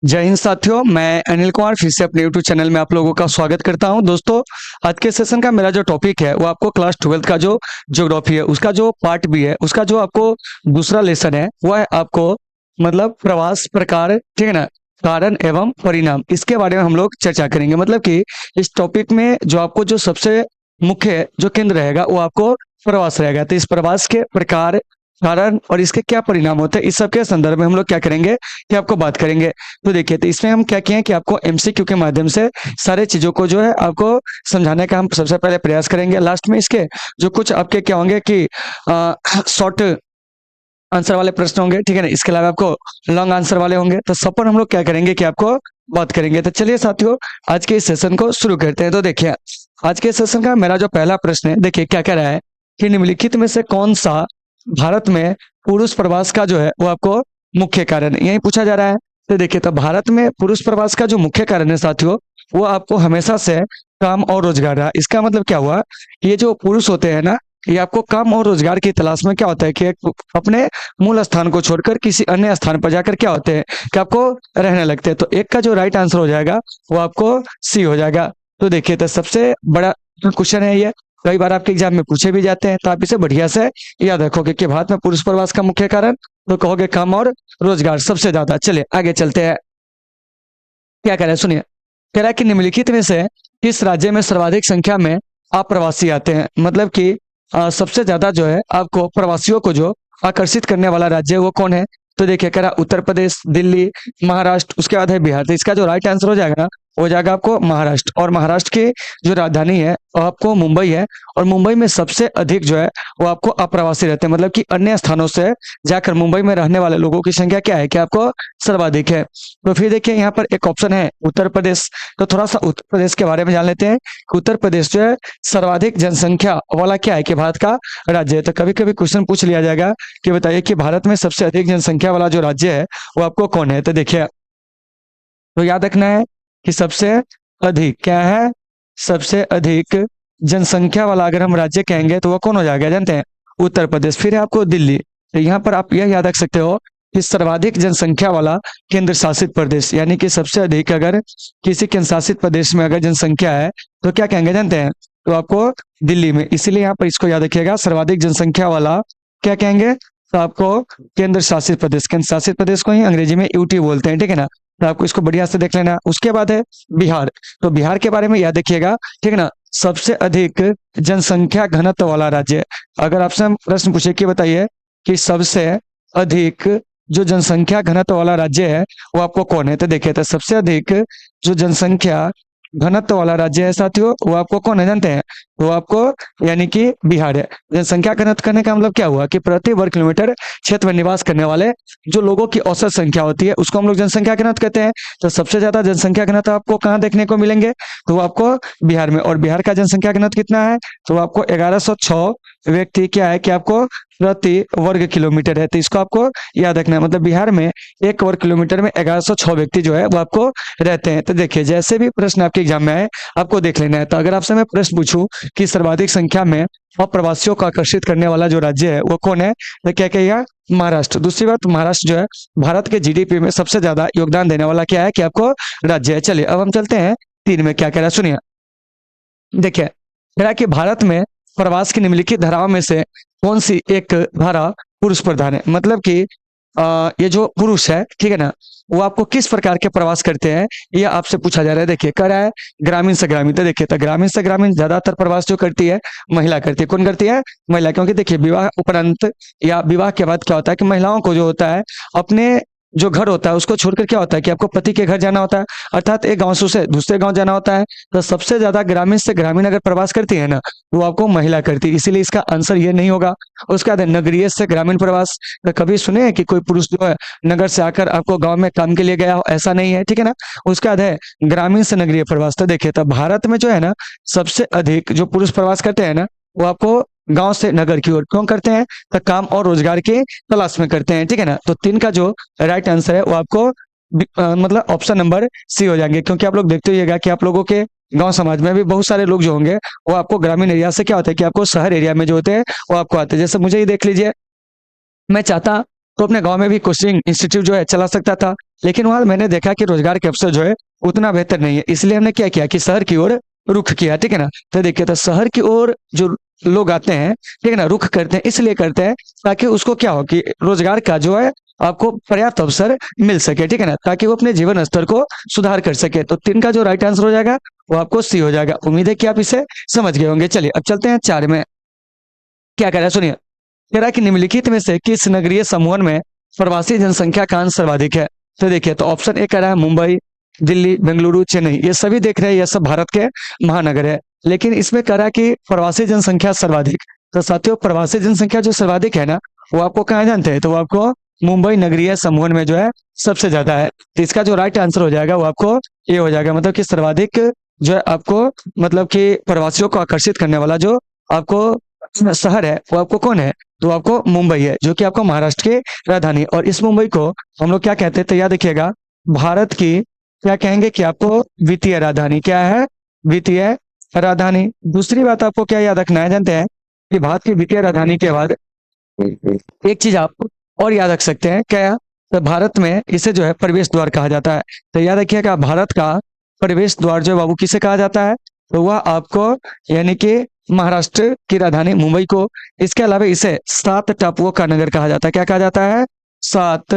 जय हिंद साथियों, मैं अनिल कुमार फिर से अपने यूट्यूब चैनल में आप लोगों का स्वागत करता हूं। दोस्तों, आज के सेशन का मेरा जो टॉपिक है वो आपको क्लास 12th का जो ज्योग्राफी है उसका जो पार्ट बी है उसका जो आपको दूसरा लेसन है वो है आपको मतलब प्रवास प्रकार, ठीक है ना, कारण एवं परिणाम, इसके बारे में हम लोग चर्चा करेंगे। मतलब कि इस टॉपिक में जो आपको जो सबसे मुख्य जो केंद्र रहेगा वो आपको प्रवास रहेगा। तो इस प्रवास के प्रकार, कारण और इसके क्या परिणाम होते हैं, इस सब के संदर्भ में हम लोग क्या करेंगे कि आपको बात करेंगे। तो देखिए, तो इसमें हम क्या किए हैं कि आपको एमसीक्यू के माध्यम से सारे चीजों को जो है आपको समझाने का हम सबसे पहले प्रयास करेंगे। लास्ट में इसके जो कुछ आपके क्या होंगे कि शॉर्ट आंसर वाले प्रश्न होंगे, ठीक है ना, इसके अलावा आपको लॉन्ग आंसर वाले होंगे। तो सब पर हम लोग क्या करेंगे कि आपको बात करेंगे। तो चलिए साथियों, आज के इस सेशन को शुरू करते हैं। तो देखिए, आज के सेशन का मेरा जो पहला प्रश्न है, देखिए क्या कह रहा है कि निम्नलिखित में से कौन सा भारत में पुरुष प्रवास का जो है वो आपको मुख्य कारण है, यही पूछा जा रहा है। तो देखिए, तो भारत में पुरुष प्रवास का जो मुख्य कारण है साथियों, वो आपको हमेशा से काम और रोजगार रहा। इसका मतलब क्या हुआ, ये जो पुरुष होते हैं ना, ये आपको काम और रोजगार की तलाश में क्या होता है कि अपने मूल स्थान को छोड़कर किसी अन्य स्थान पर जाकर क्या होते हैं कि आपको रहने लगते हैं। तो एक का जो राइट आंसर हो जाएगा वो आपको सी हो जाएगा। तो देखिए, तो सबसे बड़ा क्वेश्चन है ये, कई बार आपके एग्जाम में पूछे भी जाते हैं, तो आप इसे बढ़िया से याद रखोगे कि भारत में पुरुष प्रवास का मुख्य कारण, तो कहोगे काम और रोजगार सबसे ज्यादा। चलिए आगे चलते हैं, क्या कह रहे हैं सुनिए। कह रहा है कि निम्नलिखित में से किस राज्य में सर्वाधिक संख्या में अप्रवासी आते हैं। मतलब कि सबसे ज्यादा जो है आपको प्रवासियों को जो आकर्षित करने वाला राज्य है वो कौन है। तो देखिए, कह रहा उत्तर प्रदेश, दिल्ली, महाराष्ट्र, उसके बाद है बिहार। तो इसका जो राइट आंसर हो जाएगा ना, हो जाएगा आपको महाराष्ट्र। और महाराष्ट्र की जो राजधानी है वो आपको मुंबई है। और मुंबई में सबसे अधिक जो है वो आपको अप्रवासी रहते हैं। मतलब कि अन्य स्थानों से जाकर मुंबई में रहने वाले लोगों की संख्या क्या है कि आपको सर्वाधिक है। तो फिर देखिए, यहाँ पर एक ऑप्शन है उत्तर प्रदेश। तो थोड़ा सा उत्तर प्रदेश के बारे में जान लेते हैं कि उत्तर प्रदेश जो है सर्वाधिक जनसंख्या वाला क्या है कि भारत का राज्य है। तो कभी कभी क्वेश्चन पूछ लिया जाएगा कि बताइए कि भारत में सबसे अधिक जनसंख्या वाला जो राज्य है वो आपको कौन है। तो देखिए, तो याद रखना है कि सबसे अधिक क्या है, सबसे अधिक जनसंख्या वाला अगर हम राज्य कहेंगे तो वो कौन हो जाएगा जानते हैं, उत्तर प्रदेश। फिर है आपको दिल्ली। तो यहाँ पर आप यह याद रख सकते हो कि सर्वाधिक जनसंख्या वाला केंद्र शासित प्रदेश, यानी कि सबसे अधिक अगर किसी केंद्र शासित प्रदेश में अगर जनसंख्या है तो क्या कहेंगे जानते हैं, तो आपको दिल्ली में। इसीलिए यहाँ पर इसको याद रखिएगा, सर्वाधिक जनसंख्या वाला क्या कहेंगे, तो आपको केंद्र शासित प्रदेश, केंद्र शासित प्रदेश को ही अंग्रेजी में यूटी बोलते हैं, ठीक है ना। तो आपको इसको बढ़िया से देख लेना। उसके बाद है बिहार। तो बिहार के बारे में याद रखिएगा, ठीक है ना, सबसे अधिक जनसंख्या घनत्व वाला राज्य। अगर आपसे हम प्रश्न पूछे कि बताइए कि सबसे अधिक जो जनसंख्या घनत्व वाला राज्य है वो आपको कौन है। तो देखिए, तो सबसे अधिक जो जनसंख्या घनत्व वाला राज्य है साथियों वो आपको कौन है जानते हैं, वो आपको यानी कि बिहार है। जनसंख्या घनत्व करने का मतलब क्या हुआ कि प्रति वर्ग किलोमीटर क्षेत्र में निवास करने वाले जो लोगों की औसत संख्या होती है उसको हम लोग जनसंख्या घनत्व कहते हैं। तो सबसे ज्यादा जनसंख्या घनत्व आपको कहाँ देखने को मिलेंगे, तो वो आपको बिहार में। और बिहार का जनसंख्या घनत्व कितना है, तो आपको 1106 व्यक्ति क्या है कि आपको प्रति वर्ग किलोमीटर है। तो इसको आपको याद रखना है। मतलब बिहार में एक वर्ग किलोमीटर में 1106 व्यक्ति जो है वो आपको रहते हैं। तो देखिए, जैसे भी प्रश्न आपके एग्जाम में आए आपको देख लेना है। तो अगर आपसे मैं प्रश्न पूछूं कि सर्वाधिक संख्या में अप्रवासियों को आकर्षित करने वाला जो राज्य है वो कौन है, तो क्या कहिएगा, महाराष्ट्र। दूसरी बात, महाराष्ट्र जो है भारत के जीडीपी में सबसे ज्यादा योगदान देने वाला क्या है कि आपको राज्य है। चलिए अब हम चलते हैं 3 में, क्या कह रहा है सुनिए। देखिए, कह रहा है कि भारत में प्रवास की निम्नलिखित धाराओं में से कौन सी एक धारा पुरुष प्रधान है। मतलब कि ये जो पुरुष है, ठीक है ना, वो आपको किस प्रकार के प्रवास करते हैं ये आपसे पूछा जा रहा है। देखिए, कह रहा है ग्रामीण से ग्रामीण। तो देखिए, तो ग्रामीण से ग्रामीण ज्यादातर प्रवास जो करती है महिला करती है। कौन करती है, महिला। क्योंकि देखिए, विवाह उपरांत या विवाह के बाद क्या होता है कि महिलाओं को जो होता है अपने जो घर होता है उसको छोड़कर क्या होता है कि आपको पति के घर जाना होता है, अर्थात एक गांव से दूसरे गांव जाना होता है। तो सबसे ज्यादा ग्रामीण से ग्रामीण अगर प्रवास करती है ना तो वो आपको महिला करती है, इसीलिए इसका आंसर ये नहीं होगा। उसके बाद है नगरीय से ग्रामीण प्रवास। तो कभी सुने हैं कि कोई पुरुष जो है नगर से आकर आपको गांव में काम के लिए गया हो, ऐसा नहीं है, ठीक है ना। उसके बाद है ग्रामीण से नगरीय प्रवास। तो देखिए, तो भारत में जो है ना सबसे अधिक जो पुरुष प्रवास करते हैं ना वो आपको गांव से नगर की ओर क्यों करते हैं, तो काम और रोजगार की तलाश में करते हैं, ठीक है ना। तो 3 का जो राइट आंसर है वो आपको मतलब ऑप्शन नंबर सी हो जाएंगे। क्योंकि आप लोग देखते होइएगा कि आप लोगों के गांव समाज में भी बहुत सारे लोग जो होंगे वो आपको ग्रामीण एरिया से क्या होता है कि आपको शहर एरिया में जो होते हैं वो आपको आते हैं। जैसे मुझे ही देख लीजिए, मैं चाहता तो अपने गांव में भी कोचिंग इंस्टीट्यूट जो है चला सकता था, लेकिन वहां मैंने देखा कि रोजगार के अवसर जो है उतना बेहतर नहीं है, इसलिए हमने क्या किया कि शहर की ओर रुख किया, ठीक है ना। तो देखिए, तो शहर की ओर जो लोग आते हैं, ठीक है ना, रुख करते हैं, इसलिए करते हैं ताकि उसको क्या हो कि रोजगार का जो है आपको पर्याप्त अवसर मिल सके, ठीक है ना, ताकि वो अपने जीवन स्तर को सुधार कर सके। तो 3 का जो राइट आंसर हो जाएगा वो आपको सी हो जाएगा। उम्मीद है कि आप इसे समझ गए होंगे। चलिए अब चलते हैं 4 में। क्या कह रहा है सुनिए, कह रहा है कि निम्नलिखित में से किस नगरीय समूह में प्रवासी जनसंख्या का अंश सर्वाधिक है। तो देखिए, तो ऑप्शन ए कह रहा है मुंबई, दिल्ली, बेंगलुरु, चेन्नई। ये सभी देख रहे हैं, ये सब भारत के महानगर है, लेकिन इसमें कह रहा है कि प्रवासी जनसंख्या सर्वाधिक। तो साथियों, प्रवासी जनसंख्या जो सर्वाधिक है ना, वो आपको कहाँ जानते हैं, तो वो आपको मुंबई नगरीय समूह में जो है सबसे ज्यादा है। तो इसका जो राइट आंसर हो जाएगा वो आपको ये हो जाएगा, मतलब कि सर्वाधिक जो है आपको, मतलब कि प्रवासियों को आकर्षित करने वाला जो आपको शहर है वो आपको कौन है, तो आपको मुंबई है, जो कि आपको महाराष्ट्र की राजधानी। और इस मुंबई को हम लोग क्या कहते हैं, तो याद रखिएगा, भारत की क्या कहेंगे कि आपको वित्तीय राजधानी। क्या है, वित्तीय राजधानी। दूसरी बात आपको क्या याद रखना है, जानते हैं कि भारत की वित्तीय राजधानी के बाद एक चीज आप और याद रख सकते हैं, क्या, तो भारत में इसे जो है प्रवेश द्वार कहा जाता है। तो याद रखिएगा, भारत का प्रवेश द्वार जो है बाबू किसे कहा जाता है, तो वह आपको यानी कि महाराष्ट्र की राजधानी मुंबई को, इसके अलावा इसे 7 टापुओं का नगर कहा जाता है। क्या कहा जाता है, 7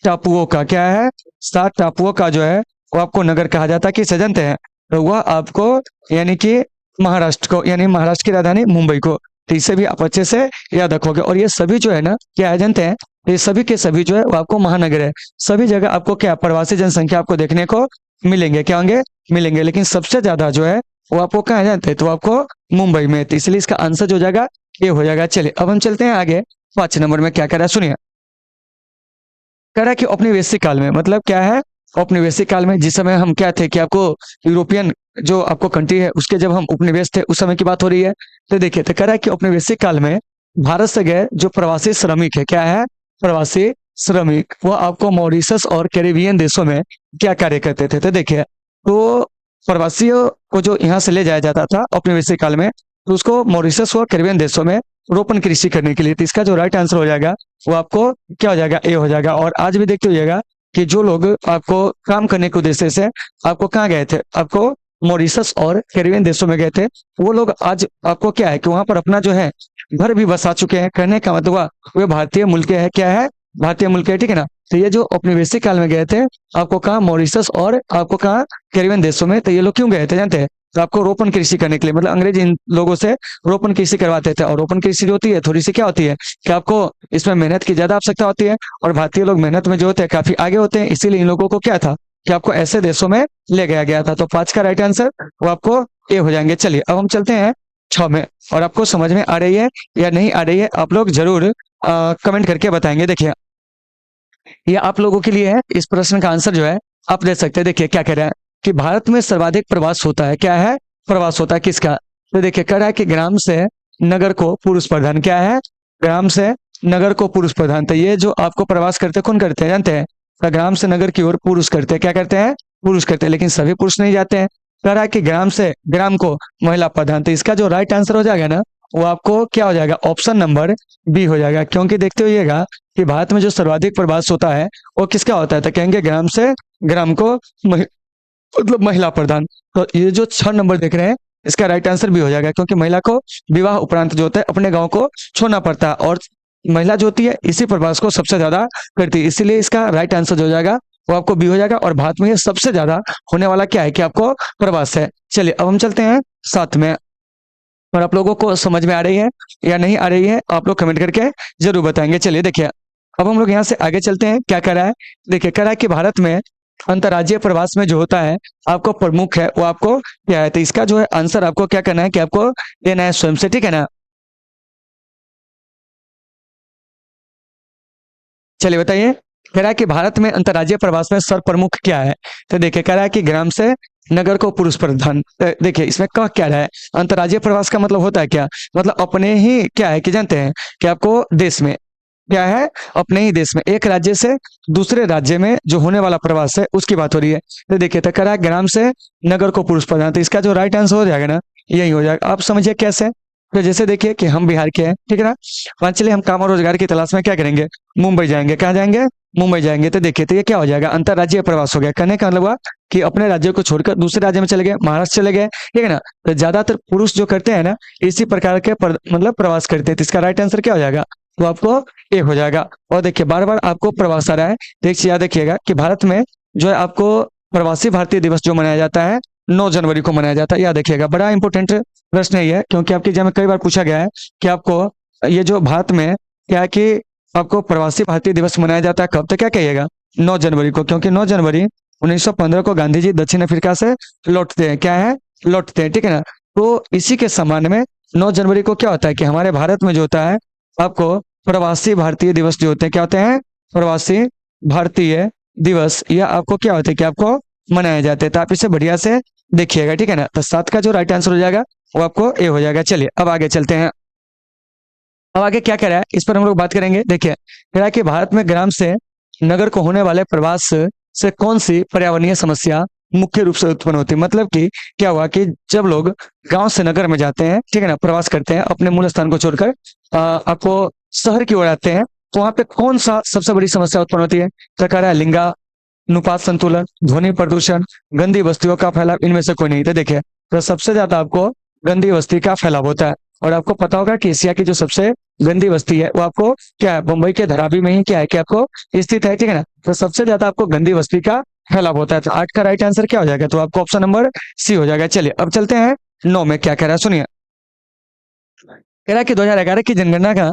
टापुओं का, क्या है, 7 टापुओं का जो है वो आपको नगर कहा जाता है। किसे जानते हैं, तो वह आपको यानी कि महाराष्ट्र को, यानी महाराष्ट्र की राजधानी मुंबई को। तो इसे भी आप अच्छे से याद रखोगे। और ये सभी जो है ना, क्या है जानते हैं, ये सभी के सभी जो है वो आपको महानगर है। सभी जगह आपको क्या प्रवासी जनसंख्या आपको देखने को मिलेंगे, क्या होंगे, मिलेंगे, लेकिन सबसे ज्यादा जो है वो आपको कहाँ जानते हैं, तो आपको मुंबई में। तो इसलिए इसका आंसर जो हो जाएगा ये हो जाएगा। चलिए अब हम चलते हैं आगे। 5 नंबर में क्या कह रहा है सुनिए, कह रहा है कि औपनिवेशिक काल में, मतलब क्या है, औपनिवेशिक काल में जिस समय हम क्या थे कि आपको यूरोपियन जो आपको कंट्री है उसके जब हम उपनिवेश थे उस समय की बात हो रही है। तो देखिए, तो कह रहा है कि औपनिवेशिक काल में भारत से गए जो प्रवासी श्रमिक है, क्या है, प्रवासी श्रमिक, वो आपको मॉरिशस और कैरिबियन देशों में क्या कार्य करते थे। तो देखिए, तो प्रवासियों को जो यहाँ से ले जाया जाता था औपनिवेशिक काल में, तो उसको मॉरिशस और कैरिबियन देशों में रोपण कृषि करने के लिए। तो इसका जो राइट आंसर हो जाएगा वो आपको क्या हो जाएगा, ए हो जाएगा। और आज भी देखते होइएगा कि जो लोग आपको काम करने के उद्देश्य से आपको कहाँ गए थे, आपको मॉरिशस और कैरिबियन देशों में गए थे, वो लोग आज आपको क्या है कि वहां पर अपना जो है घर भी बसा चुके हैं। कहने का मतलब वे भारतीय मूल के है, क्या है, भारतीय मूल के है, ठीक है ना। तो ये जो औपनिवेशिक काल में गए थे आपको कहाँ, मॉरिशस और आपको कहाँ, कैरिबियन देशों में। तो ये लोग क्यों गए थे जानते हैं, तो आपको रोपण कृषि करने के लिए, मतलब अंग्रेज इन लोगों से रोपण कृषि करवाते थे। और रोपण कृषि जो होती है थोड़ी सी क्या होती है कि आपको इसमें मेहनत की ज्यादा आवश्यकता होती है, और भारतीय लोग मेहनत में जो होते हैं काफी आगे होते हैं, इसीलिए इन लोगों को क्या था कि आपको ऐसे देशों में ले गया गया था। तो 5 का राइट आंसर वो आपको ए हो जाएंगे। चलिए अब हम चलते हैं 6 में। और आपको समझ में आ रही है या नहीं आ रही है, आप लोग जरूर कमेंट करके बताएंगे। देखिए, ये आप लोगों के लिए है, इस प्रश्न का आंसर जो है आप दे सकते हैं। देखिए क्या कह रहा है कि भारत में सर्वाधिक प्रवास होता है, क्या है, प्रवास होता है किसका। तो देखिए, कह रहा है कि ग्राम से नगर को पुरुष प्रधान, क्या है, ग्राम से नगर को पुरुष प्रधान। तो ये जो आपको प्रवास करते कौन करते हैं जानते हैं, तो ग्राम से नगर की ओर पुरुष करते हैं, क्या करते हैं, पुरुष करते हैं, लेकिन सभी पुरुष नहीं जाते हैं। कह रहा है कि ग्राम से ग्राम को महिला प्रधान। तो इसका जो राइट आंसर हो जाएगा ना, वो आपको क्या हो जाएगा, ऑप्शन नंबर बी हो जाएगा। क्योंकि देखते होइएगा कि भारत में जो सर्वाधिक प्रवास होता है वो किसका होता है, तो कहेंगे ग्राम से ग्राम को मतलब महिला प्रधान। तो ये जो 6 नंबर देख रहे हैं इसका राइट आंसर भी हो जाएगा, क्योंकि महिला को विवाह उपरांत जो होता है अपने गांव को छोड़ना पड़ता है, और महिला जो होती है इसी प्रवास को सबसे ज्यादा करती है, इसीलिए इसका राइट आंसर जो हो जाएगा वो आपको बी हो जाएगा। और भारत में ये सबसे ज्यादा होने वाला क्या है कि आपको प्रवास है। चलिए अब हम चलते हैं 7 में। और आप लोगों को समझ में आ रही है या नहीं आ रही है, आप लोग कमेंट करके जरूर बताएंगे। चलिए देखिए, अब हम लोग यहाँ से आगे चलते हैं। क्या कह रहा है, देखिए कह रहा है कि भारत में अंतर्राज्यीय प्रवास में जो होता है आपको प्रमुख है वो आपको क्या है। तो इसका जो है आंसर आपको क्या करना है कि आपको देना है स्वयं से, ठीक है ना। चलिए बताइए, कह रहा है कि भारत में अंतर्राज्यीय प्रवास में सर प्रमुख क्या है। तो देखिए, कह रहा है कि ग्राम से नगर को पुरुष प्रधान। देखिए इसमें कह क्या रहा है, अंतर्राज्यीय प्रवास का मतलब होता है क्या, मतलब अपने ही क्या है कि जानते हैं कि आपको देश में क्या है, अपने ही देश में एक राज्य से दूसरे राज्य में जो होने वाला प्रवास है उसकी बात हो रही है। तो देखिए, तो कह रहा है ग्राम से नगर को पुरुष प्रधान। तो इसका जो राइट आंसर हो जाएगा ना, यही हो जाएगा। आप समझिए कैसे, तो जैसे देखिए कि हम बिहार के हैं, ठीक है ना। मान चलिए हम काम और रोजगार की तलाश में क्या करेंगे, मुंबई जाएंगे। कहाँ जाएंगे, मुंबई जाएंगे। तो देखिए तो ये क्या हो जाएगा, अंतर्राज्यीय प्रवास हो गया। कहने का मतलब हुआ कि अपने राज्य को छोड़कर दूसरे राज्य में चले गए, महाराष्ट्र चले गए, ठीक है ना। तो ज्यादातर पुरुष जो करते हैं ना, इसी प्रकार के मतलब प्रवास करते हैं। तो इसका राइट आंसर क्या हो जाएगा, तो आपको ए हो जाएगा। और देखिए बार बार आपको प्रवास आ रहा है, तो एक चीज याद रखिएगा कि भारत में जो है आपको प्रवासी भारतीय दिवस जो मनाया जाता है 9 जनवरी को मनाया जाता है। याद रखिएगा, बड़ा इंपॉर्टेंट प्रश्न है ये, क्योंकि आपके एग्जाम में कई बार पूछा गया है कि आपको ये जो भारत में क्या है कि आपको प्रवासी भारतीय दिवस मनाया जाता है कब, तो क्या कहिएगा, 9 जनवरी को। क्योंकि 9 जनवरी 1915 को गांधी जी दक्षिण अफ्रीका से लौटते हैं, क्या है, लौटते हैं, ठीक है ना। तो इसी के सम्मान में 9 जनवरी को क्या होता है कि हमारे भारत में जो होता है आपको प्रवासी भारतीय दिवस जो होते हैं, क्या होते हैं, प्रवासी भारतीय दिवस, या आपको क्या होता है कि आपको मनाए जाते हैं। तो आप इसे बढ़िया से देखिएगा, ठीक है ना। तो 7 का जो राइट आंसर हो जाएगा वो आपको ए हो जाएगा। चलिए अब आगे चलते हैं। अब आगे क्या कह रहा है इस पर हम लोग बात करेंगे। देखिए कह रहा है कि भारत में ग्राम से नगर को होने वाले प्रवास से कौन सी पर्यावरणीय समस्या मुख्य रूप से उत्पन्न होती है। मतलब कि क्या हुआ कि जब लोग गांव से नगर में जाते हैं, ठीक है ना, प्रवास करते हैं, अपने मूल स्थान को छोड़कर आपको शहर की ओर आते हैं, तो वहां पे कौन सा सबसे बड़ी समस्या उत्पन्न होती है। तो कह रहा है लिंगा अनुपात संतुलन, ध्वनि प्रदूषण, गंदी बस्तियों का फैलाव, इनमें से कोई नहीं। तो देखिए तो सबसे ज्यादा आपको गंदी बस्ती का फैलाव होता है। और आपको पता होगा कि एशिया की जो सबसे गंदी बस्ती है वो आपको क्या है, मुंबई के धारावी में ही क्या है कि आपको स्थित है, ठीक है ना। तो सबसे ज्यादा आपको गंदी बस्ती का फैलाव होता है। तो 8 का राइट आंसर क्या हो जाएगा, तो आपको ऑप्शन नंबर सी हो जाएगा। चलिए अब चलते हैं 9 में, क्या कह रहा है सुनिए। कह रहा है कि 2011 की जनगणना का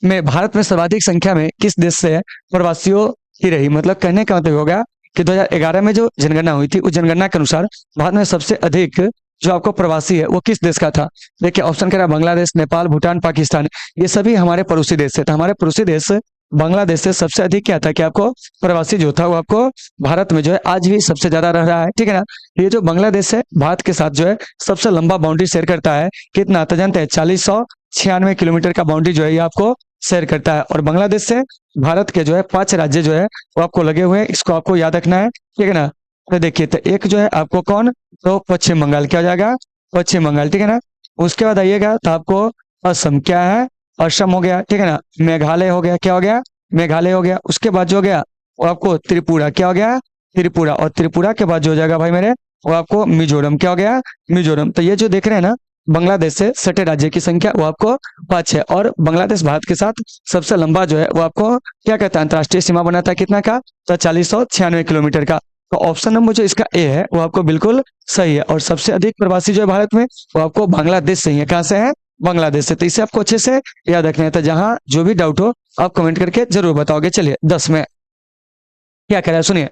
में भारत में सर्वाधिक संख्या में किस देश से प्रवासियों की रही। मतलब कहने का मतलब होगा कि 2011 में जो जनगणना हुई थी उस जनगणना के अनुसार भारत में सबसे अधिक जो आपको प्रवासी है वो किस देश का था। देखिए ऑप्शन कह रहा है बांग्लादेश, नेपाल, भूटान, पाकिस्तान, ये सभी हमारे पड़ोसी देश थे। तो हमारे पड़ोसी देश बांग्लादेश से सबसे अधिक क्या था कि आपको प्रवासी जो था वो आपको भारत में जो है आज भी सबसे ज्यादा रह रहा है, ठीक है ना। ये जो बांग्लादेश है भारत के साथ जो है सबसे लंबा बाउंड्री शेयर करता है, कितना तो जानते हैं, 4096 किलोमीटर का बाउंड्री जो है ये आपको शेयर करता है। और बांग्लादेश से भारत के जो है 5 राज्य जो है वो आपको लगे हुए हैं, इसको आपको याद रखना है, ठीक है ना। तो देखिए तो एक जो है आपको कौन, तो पश्चिम बंगाल, क्या हो जाएगा, पश्चिम बंगाल, ठीक है ना। उसके बाद आइएगा तो आपको असम, क्या है, असम हो गया, ठीक है ना। मेघालय हो गया, क्या हो गया, मेघालय हो गया। उसके बाद जो हो गया वो आपको त्रिपुरा, क्या हो गया, त्रिपुरा। और त्रिपुरा के बाद जो हो जाएगा भाई मेरे वो आपको मिजोरम, क्या हो गया, मिजोरम। तो ये जो देख रहे हैं ना बांग्लादेश से सटे राज्य की संख्या वो आपको 5 है। और बांग्लादेश भारत के साथ सबसे लंबा जो है वो आपको क्या कहता है, अंतर्राष्ट्रीय सीमा बनाता है, कितना का, तो 4096 किलोमीटर का। तो ऑप्शन नंबर जो इसका ए है वो आपको बिल्कुल सही है। और सबसे अधिक प्रवासी जो है भारत में वो आपको बांग्लादेश से ही है। कहाँ से है, बांग्लादेश से। तो इसे आपको अच्छे से याद रखना है। तो जहां जो भी डाउट हो आप कमेंट करके जरूर बताओगे। चलिए 10 में क्या कह रहा है सुनिए।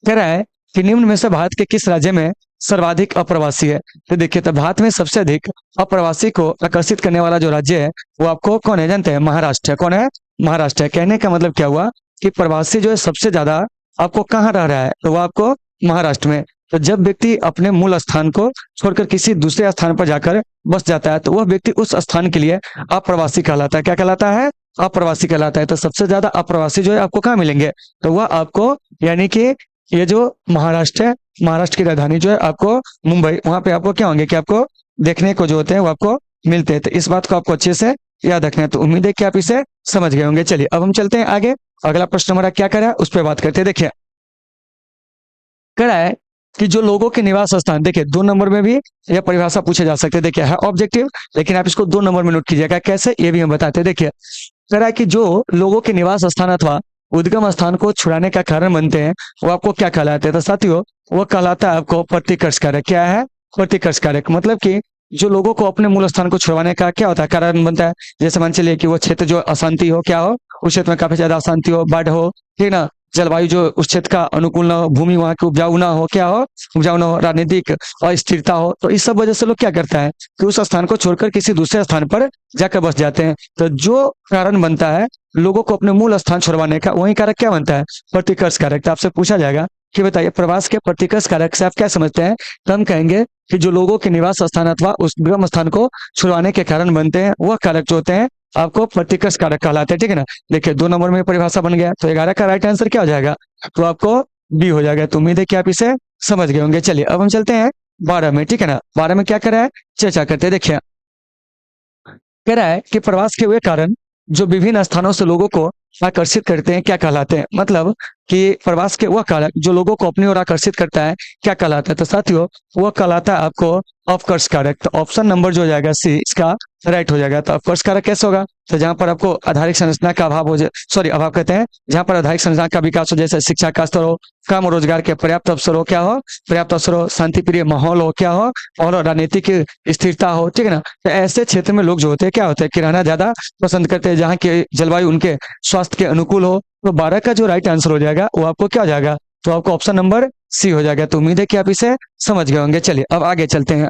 कह रहा है कि निम्न में से भारत के किस राज्य में सर्वाधिक अप्रवासी है। तो देखिए तो भारत में सबसे अधिक अप्रवासी को आकर्षित करने वाला जो राज्य है वो आपको कौन है, जानते हैं, महाराष्ट्र है। कौन है, महाराष्ट्र है। कहने का मतलब क्या हुआ कि प्रवासी जो है सबसे ज्यादा आपको कहाँ रह रहा है, तो वो आपको महाराष्ट्र में। तो जब व्यक्ति अपने मूल स्थान को छोड़कर किसी दूसरे स्थान पर जाकर बस जाता है तो वह व्यक्ति उस स्थान के लिए अप्रवासी कहलाता है। क्या कहलाता है, अप्रवासी कहलाता है। तो सबसे ज्यादा अप्रवासी जो है आपको कहाँ मिलेंगे, तो वह आपको यानी कि ये जो महाराष्ट्र है, महाराष्ट्र की राजधानी जो है आपको मुंबई, वहां पे आपको क्या होंगे कि आपको देखने को जो होते हैं वो आपको मिलते हैं। तो इस बात को आपको अच्छे से याद रखना है। तो उम्मीद है कि आप इसे समझ गए होंगे। चलिए अब हम चलते हैं आगे। अगला प्रश्न हमारा क्या करा है उस पर बात करते हैं। देखिए करा है कि जो लोगों के निवास स्थान, देखिए 2 नंबर में भी यह परिभाषा पूछे जा सकते हैं। देखिए है ऑब्जेक्टिव, लेकिन आप इसको 2 नंबर में नोट कीजिएगा। कैसे, ये भी हम बताते हैं। देखिए कह रहा है कि जो लोगों के निवास स्थान अथवा उद्गम स्थान को छुड़ाने का कारण बनते हैं वो आपको क्या कहलाते हैं। तो साथियों वो कहलाता है आपको प्रतिकर्ष कारक। क्या है, प्रतिकर्ष कारक। मतलब कि जो लोगों को अपने मूल स्थान को छुड़वाने का क्या होता है, कारण बनता है। जैसे मान चलिए कि वो क्षेत्र जो अशांति हो, क्या हो, उस क्षेत्र में काफी ज्यादा अशांति हो, बाढ़ हो, ठीक ना, जलवायु जो उस क्षेत्र का अनुकूल ना हो, भूमि वहां की उपजाऊ ना हो, क्या हो, उपजाऊ ना हो, राजनीतिक अस्थिरता हो। तो इस सब वजह से लोग क्या करता है कि उस स्थान को छोड़कर किसी दूसरे स्थान पर जाकर बस जाते हैं। तो जो कारण बनता है लोगों को अपने मूल स्थान छुड़वाने का, वही कारक क्या बनता है, प्रतिकर्ष कारक। तो आपसे पूछा जाएगा कि बताइए प्रवास के प्रतिकर्ष कारक से आप क्या समझते हैं। तो हम कहेंगे कि जो लोगों के निवास स्थान अथवा उस उद्गम स्थान को छुड़वाने के कारण बनते हैं वह कारक जो होते हैं आपको प्रतिकर्ष कारक कहलाते हैं, ठीक है ना। देखिए 2 नंबर में परिभाषा बन गया। तो 11 का राइट आंसर क्या हो जाएगा, तो आपको बी हो जाएगा। तो उम्मीद है कि आप इसे समझ गए होंगे। चलिए अब हम चलते हैं 12 में, ठीक है ना। 12 में क्या करा है चर्चा करते हैं। देखिए कह रहा है कि प्रवास के वे कारण जो विभिन्न स्थानों से लोगों को आकर्षित करते हैं क्या कहलाते हैं। मतलब कि प्रवास के वह कारक जो लोगों को अपनी ओर आकर्षित करता है क्या कहलाता है। तो साथियों वह कहलाता है आपको अपकर्ष कारक। तो ऑप्शन नंबर जो हो जाएगा सी इसका राइट हो जाएगा। तो अपकर्ष कारक कैसे होगा, तो जहां पर आपको आधारिक संरचना का अभाव हो जाए, सॉरी अभाव कहते हैं, जहां पर आधारिक संरचना का विकास हो, जैसे शिक्षा का स्तर हो, काम और रोजगार के पर्याप्त अवसर हो, क्या हो पर्याप्त अवसर हो, शांति प्रिय माहौल हो, क्या हो और राजनीतिक स्थिरता हो, ठीक है ना। तो ऐसे क्षेत्र में लोग जो होते हैं क्या होते हैं कि रहना ज्यादा पसंद करते हैं, जहाँ की जलवायु उनके स्वास्थ्य के अनुकूल हो। तो 12 का जो राइट आंसर हो जाएगा वो आपको क्या हो जाएगा, तो आपको ऑप्शन नंबर सी हो जाएगा। तो उम्मीद है कि आप इसे समझ गए होंगे। चलिए अब आगे चलते हैं।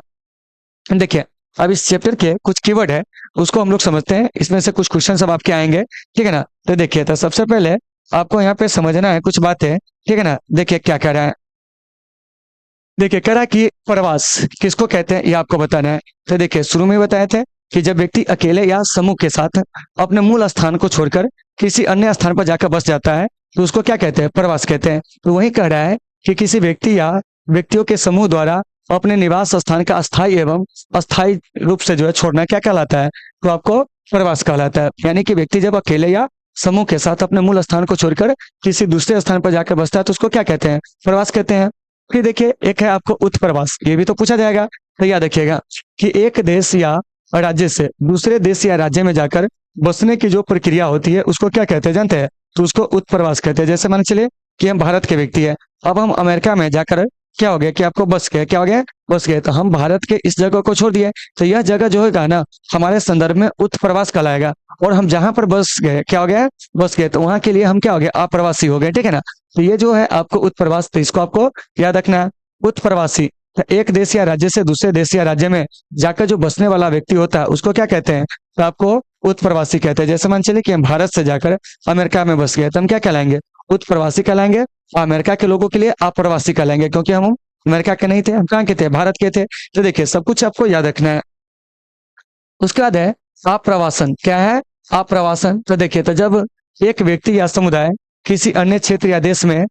देखिए अब इस चैप्टर के कुछ कीवर्ड है उसको हम लोग समझते हैं। इसमें से कुछ क्वेश्चन सब आपके आएंगे, ठीक है ना। तो देखिए तो सबसे पहले आपको यहाँ पे समझना है कुछ बातें, ठीक है ना। देखिए क्या कह रहा है, देखिए कह रहा है कि प्रवास किसको कहते हैं ये आपको बताना है। तो देखिए शुरू में बताए थे कि जब व्यक्ति अकेले या समूह के साथ अपने मूल स्थान को छोड़कर किसी अन्य स्थान पर जाकर बस जाता है तो उसको क्या कहते हैं, प्रवास कहते हैं। तो वही कह रहा है कि किसी व्यक्ति या व्यक्तियों के समूह द्वारा अपने निवास स्थान का अस्थायी एवं अस्थायी रूप से जो है छोड़ना क्या कहलाता है, तो आपको प्रवास कहलाता है। यानी कि व्यक्ति जब अकेले या समूह के साथ अपने मूल स्थान को छोड़कर किसी दूसरे स्थान पर जाकर बसता है तो उसको क्या कहते हैं, प्रवास कहते हैं। फिर देखिए एक है आपको उत्प्रवास, ये भी तो पूछा जाएगा। तो याद रखिएगा कि एक देश या राज्य से दूसरे देश या राज्य में जाकर बसने की जो प्रक्रिया होती है उसको क्या कहते हैं जानते हैं, तो उसको उत्प्रवास कहते हैं। जैसे मान चलिए कि हम भारत के व्यक्ति है, अब हम अमेरिका में जाकर क्या हो गया कि आपको बस गए, क्या हो गया बस गए, तो हम भारत के इस जगह को छोड़ दिए, तो यह जगह जो होगा ना हमारे संदर्भ में उत्प्रवास कहलाएगा। और हम जहां पर बस गए क्या हो गया, बस गए, तो वहां के लिए हम क्या हो गए, अप्रवासी हो गए, ठीक है ना। तो ये जो है आपको उत्प्रवास, तो इसको आपको याद रखना है। उत्प्रवासी तो एक देश या राज्य से दूसरे देश या राज्य में जाकर जो बसने वाला व्यक्ति होता है उसको क्या कहते हैं, तो आपको उत्प्रवासी कहते हैं। जैसे मान चलिए कि हम भारत से जाकर अमेरिका में बस गए तो हम क्या कहलाएंगे, उत्प्रवासी कहलाएंगे। अमेरिका के लोगों के लिए अप्रवासी कहलाएंगे, क्योंकि हम अमेरिका के नहीं थे, हम कहाँ के थे, भारत के थे। तो देखिए सब कुछ आपको याद रखना है। उसके बाद है आप्रवासन, क्या है आप्रवासन। तो देखिए तो जब एक व्यक्ति या समुदाय किसी अन्य क्षेत्र या देश में,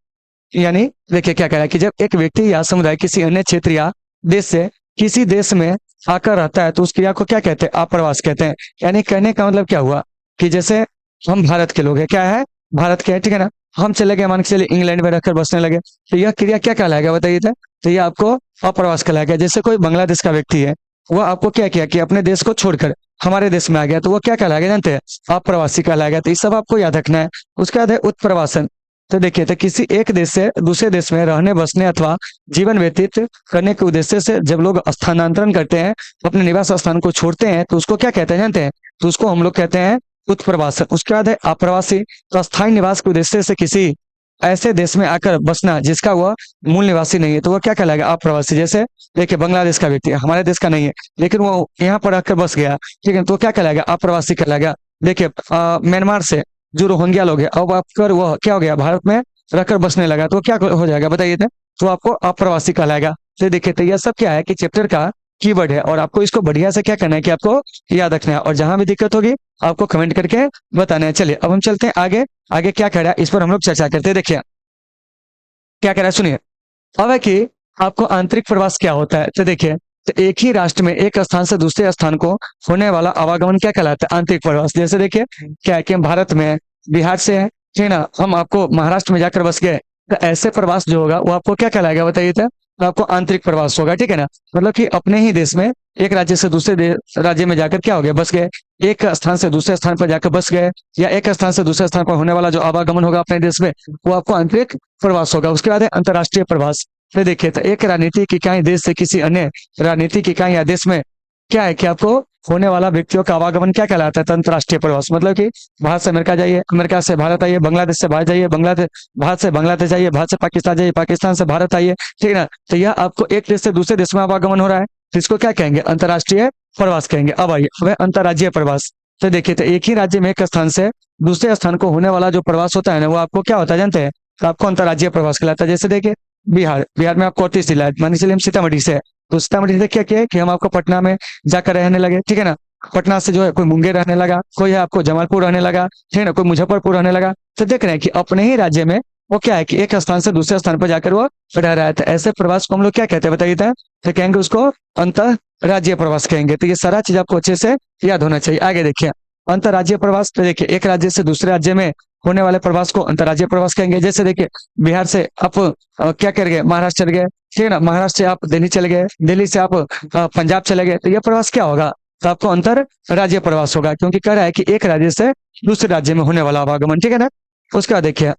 यानी देखिए क्या कह रहा है कि जब एक व्यक्ति या समुदाय किसी अन्य क्षेत्र या देश से किसी देश में आकर रहता है तो उस क्रिया को क्या कहते हैं, आप्रवास कहते हैं। यानी कहने का मतलब क्या हुआ कि जैसे हम भारत के लोग हैं, क्या है भारत के हैं, ठीक है ना, हम चले गए मान के चलिए इंग्लैंड में रहकर बसने लगे, तो यह क्रिया क्या कहलाएगा बताइए। तो ये आपको अप्रवास कहलाएगा। जैसे कोई बांग्लादेश का व्यक्ति है, वह आपको क्या किया कि अपने देश को छोड़कर हमारे देश में आ गया, तो वो क्या कहलाएगा जानते हैं, अप्रवासी कहलाएगा। तो ये सब आपको याद रखना है। उसके बाद है उत्प्रवासन। तो देखिए तो किसी एक देश से दूसरे देश में रहने बसने अथवा जीवन व्यतीत करने के उद्देश्य से जब लोग स्थानांतरण करते हैं, अपने निवास स्थान को छोड़ते हैं, तो उसको क्या कहते हैं जानते हैं, तो उसको हम लोग कहते हैं उत्प्रवासन। उसके बाद है अप्रवासी। तो अस्थायी निवास के उद्देश्य से किसी ऐसे देश में आकर बसना जिसका वह मूल निवासी नहीं है, तो वह क्या कहलाएगा, अप्रवासी। जैसे देखिए बांग्लादेश का व्यक्ति हमारे देश का नहीं है लेकिन वो यहाँ पर आकर बस गया, ठीक है, तो क्या कहलाएगा, अप्रवासी कहलाएगा। देखिए म्यांमार से जो रोहिंग्या लोग हैं अब आपकर वह क्या हो गया, भारत में रहकर बसने लगा, तो क्या हो जाएगा बताइए, तो आपको अप्रवासी कहलाएगा। तो देखिए तो यह सब क्या है कि चैप्टर का कीवर्ड है और आपको इसको बढ़िया से क्या करना है कि आपको याद रखना है, और जहां भी दिक्कत होगी आपको कमेंट करके बताना है। चलिए अब हम चलते हैं आगे। आगे क्या कह रहा है इस पर हम लोग चर्चा करते हैं। देखिए क्या कह रहा है सुनिए। अब है कि आपको आंतरिक प्रवास क्या होता है। तो देखिए तो एक ही राष्ट्र में एक स्थान से दूसरे स्थान को होने वाला आवागमन क्या कहलाता है, आंतरिक प्रवास। जैसे देखिए क्या है कि हम भारत में बिहार से है, ठीक है ना, हम आपको महाराष्ट्र में जाकर बस गए, तो ऐसे प्रवास जो होगा वो आपको क्या कहलाएगा बताइए, तो आपको आंतरिक प्रवास होगा, ठीक है ना। मतलब कि अपने ही देश में एक राज्य से दूसरे राज्य में जाकर क्या हो गया, बस गए, एक स्थान से दूसरे स्थान पर जाकर बस गए, या एक स्थान से दूसरे स्थान पर होने वाला जो आवागमन होगा अपने देश में वो आपको आंतरिक प्रवास होगा। उसके बाद है अंतर्राष्ट्रीय प्रवास। फिर देखिए तो एक राजनीतिक इकाई देश से किसी अन्य राजनीतिक इकाई या देश में क्या है कि आपको होने वाला व्यक्तियों का आवागमन क्या कहलाता है, अंतर्राष्ट्रीय प्रवास। मतलब कि भारत से अमेरिका जाइए, अमेरिका से भारत आइए, बांग्लादेश से भारत जाइए, बांग्लादेश भारत से बांग्लादेश जाइए, भारत से पाकिस्तान जाइए, पाकिस्तान से भारत आइए, ठीक है ना। तो यह आपको एक देश से दूसरे देश में आवागमन हो रहा है, तो इसको क्या कहेंगे, अंतर्राष्ट्रीय प्रवास कहेंगे। अब आइए अब अंतर्राज्यीय प्रवास। तो देखिए तो एक ही राज्य में एक स्थान से दूसरे स्थान को होने वाला जो प्रवास होता है ना वो आपको क्या होता है जानते हैं, तो आपको अंतर्राज्यीय प्रवास कहलाता है। जैसे देखिए बिहार में आपको 38 जिला है, मान चलिए हम सीतामढ़ी से, तो सीतामढ़ी से क्या किया है कि हम आपको पटना में जाकर रहने लगे, ठीक है ना। पटना से जो है कोई मुंगेर रहने लगा, कोई है आपको जमालपुर रहने लगा, ठीक है ना, कोई मुजफ्फरपुर रहने लगा। तो देख रहे हैं कि अपने ही राज्य में वो क्या है कि एक स्थान से दूसरे स्थान पर जाकर वो रह रहा है। तो ऐसे प्रवास को हम लोग क्या कहते हैं बताइए, तो कहेंगे उसको अंतर राज्य प्रवास कहेंगे। तो ये सारा चीज आपको अच्छे से याद होना चाहिए। आगे देखिए, अंतर्राज्यीय प्रवास। तो देखिए, एक राज्य से दूसरे राज्य में होने वाले प्रवास को अंतर्राज्यीय प्रवास कहेंगे। जैसे देखिए, बिहार से आप क्या कर गए, महाराष्ट्र चले गए, ठीक है ना, महाराष्ट्र से आप दिल्ली चले गए, दिल्ली से आप पंजाब चले गए, तो यह प्रवास क्या होगा, तो आपको अंतर राज्य प्रवास होगा, क्योंकि कह रहा है कि एक राज्य से दूसरे राज्य में होने वाला आवागमन, ठीक है ना। उसके बाद देखिए,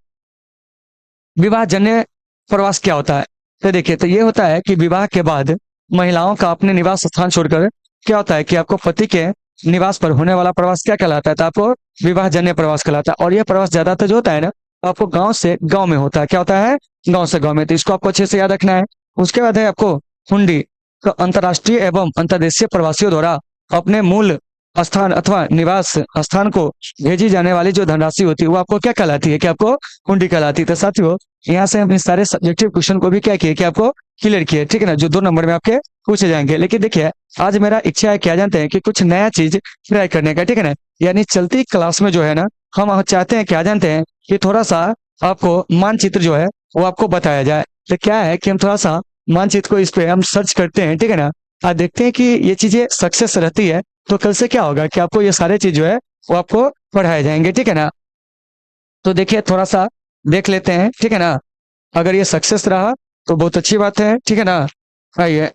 विवाह जन्य प्रवास क्या होता है। तो देखिए, तो ये होता है कि विवाह के बाद महिलाओं का अपने निवास स्थान छोड़कर क्या होता है कि आपको पति के निवास पर होने वाला प्रवास क्या कहलाता है, तो आपको विवाह जन्य प्रवास कहलाता है। और यह प्रवास ज्यादातर जो होता है ना, आपको गांव से गांव में होता है। क्या होता है, गांव से गांव में। तो इसको आपको अच्छे से याद रखना है। उसके बाद है आपको हुंडी। तो अंतर्राष्ट्रीय एवं अंतर्देशीय प्रवासियों द्वारा अपने मूल स्थान अथवा निवास स्थान को भेजी जाने वाली जो धनराशि होती है वो आपको क्या कहलाती है, कि आपको हुंडी कहलाती है। तो साथियों, यहाँ से हम इस सारे सब्जेक्टिव क्वेश्चन को भी क्या किए, कि आपको क्लियर किए, ठीक है ना, जो 2 नंबर में आपके पूछे जाएंगे। लेकिन देखिए, आज मेरा इच्छा है, क्या जानते हैं, कि कुछ नया चीज ट्राई करने का, ठीक है ना। यानी चलती क्लास में जो है ना, हम चाहते हैं, क्या जानते हैं, कि थोड़ा सा आपको मानचित्र जो है वो आपको बताया जाए। तो क्या है कि हम थोड़ा सा मानचित्र को इस पे हम सर्च करते हैं, ठीक है ना। आज देखते हैं कि ये चीजें सक्सेस रहती है, तो कल से क्या होगा कि आपको ये सारे चीज जो है वो आपको पढ़ाए जाएंगे, ठीक है ना। तो देखिए, थोड़ा सा देख लेते हैं, ठीक है ना। अगर ये सक्सेस रहा तो बहुत अच्छी बात है, ठीक है ना। आइए,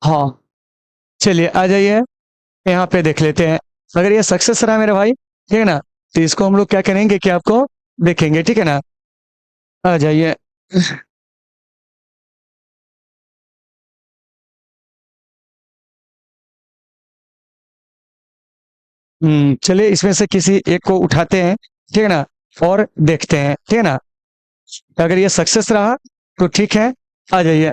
हाँ, चलिए आ जाइए, यहाँ पे देख लेते हैं। अगर ये सक्सेस रहा मेरे भाई, ठीक है ना, तो इसको हम लोग क्या करेंगे कि आपको देखेंगे, ठीक है ना। आ जाइए। चलिए, इसमें से किसी एक को उठाते हैं, ठीक है ना, और देखते हैं, ठीक है ना। अगर ये सक्सेस रहा तो ठीक है, आ जाइए।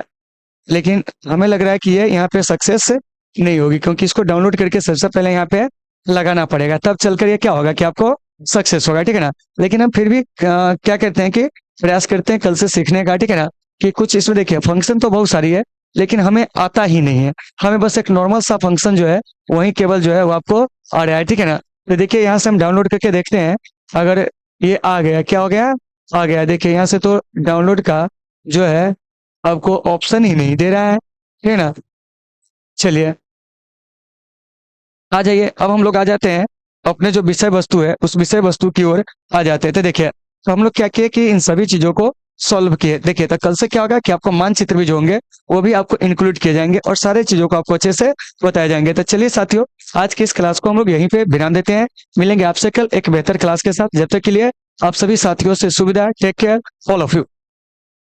लेकिन हमें लग रहा है कि ये यहाँ पे सक्सेस नहीं होगी, क्योंकि इसको डाउनलोड करके सबसे पहले यहाँ पे लगाना पड़ेगा, तब चलकर ये क्या होगा कि आपको सक्सेस होगा, ठीक है ना। लेकिन हम फिर भी क्या करते हैं कि प्रयास करते हैं कल से सीखने का, ठीक है ना। कि कुछ इसमें देखिए, फंक्शन तो बहुत सारी है, लेकिन हमें आता ही नहीं है। हमें बस एक नॉर्मल सा फंक्शन जो है वही केवल जो है वो आपको आ रहा है, ठीक है ना। तो देखिए, यहाँ से हम डाउनलोड करके देखते हैं। अगर ये आ गया, क्या हो गया, आ गया। देखिए, यहाँ से तो डाउनलोड का जो है आपको ऑप्शन ही नहीं दे रहा है, ठीक है ना। चलिए, आ जाइए। अब हम लोग आ जाते हैं अपने जो विषय वस्तु है उस विषय वस्तु की ओर आ जाते हैं। तो देखिए, तो हम लोग क्या किए कि इन सभी चीजों को सॉल्व किए। देखिए, तो कल से क्या होगा कि आपको मानचित्र भी जो होंगे वो भी आपको इंक्लूड किए जाएंगे और सारे चीजों को आपको अच्छे से बताए जाएंगे। तो चलिए साथियों, आज की इस क्लास को हम लोग यहीं पे विराम देते हैं। मिलेंगे आपसे कल एक बेहतर क्लास के साथ। जब तक के लिए आप सभी साथियों से सुविधा, take care, all of you.